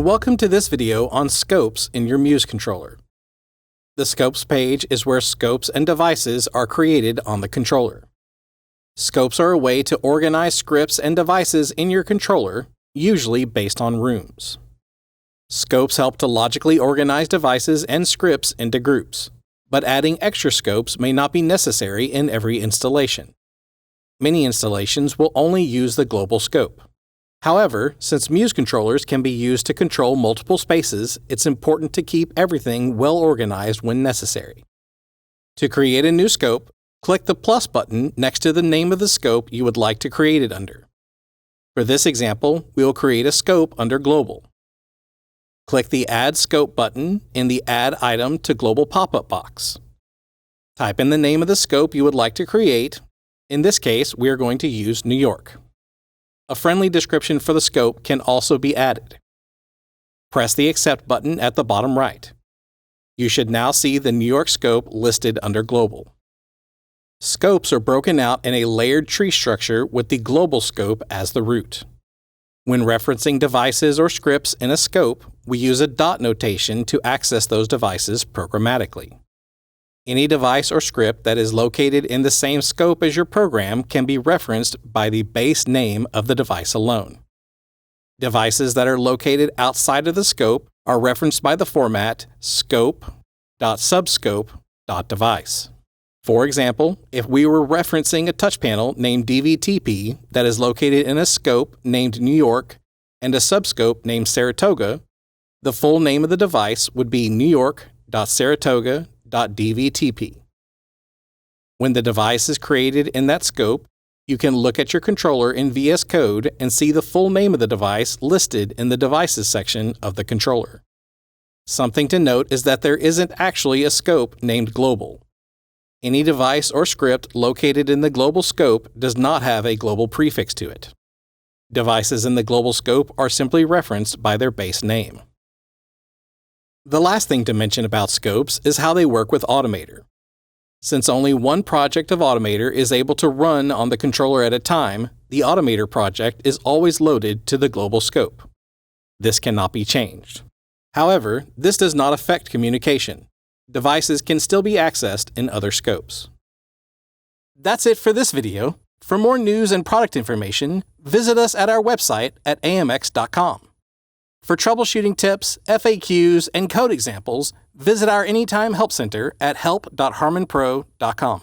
welcome to this video on scopes in your MUSE controller. The scopes page is where scopes and devices are created on the controller. Scopes are a way to organize scripts and devices in your controller, usually based on rooms. Scopes help to logically organize devices and scripts into groups, but adding extra scopes may not be necessary in every installation. Many installations will only use the global scope. However, since MUSE controllers can be used to control multiple spaces, it's important to keep everything well organized when necessary. To create a new scope, click the plus button next to the name of the scope you would like to create it under. For this example, we will create a scope under Global. Click the Add Scope button in the Add Item to Global pop-up box. Type in the name of the scope you would like to create. In this case, we are going to use New York. A friendly description for the scope can also be added. Press the Accept button at the bottom right. You should now see the New York scope listed under Global. Scopes are broken out in a layered tree structure with the global scope as the root. When referencing devices or scripts in a scope, we use a dot notation to access those devices programmatically. Any device or script that is located in the same scope as your program can be referenced by the base name of the device alone. Devices that are located outside of the scope are referenced by the format scope.subscope.device. For example, if we were referencing a touch panel named DVTP that is located in a scope named New York and a subscope named Saratoga, the full name of the device would be newyork.saratoga.dvtp. When the device is created in that scope, you can look at your controller in VS Code and see the full name of the device listed in the Devices section of the controller. Something to note is that there isn't actually a scope named Global. Any device or script located in the global scope does not have a global prefix to it. Devices in the global scope are simply referenced by their base name. The last thing to mention about scopes is how they work with Automator. Since only one project of Automator is able to run on the controller at a time, the Automator project is always loaded to the global scope. This cannot be changed. However, this does not affect communication. Devices can still be accessed in other scopes. That's it for this video. For more news and product information, visit us at our website at amx.com. For troubleshooting tips, FAQs, and code examples, visit our Anytime Help Center at help.harmonpro.com.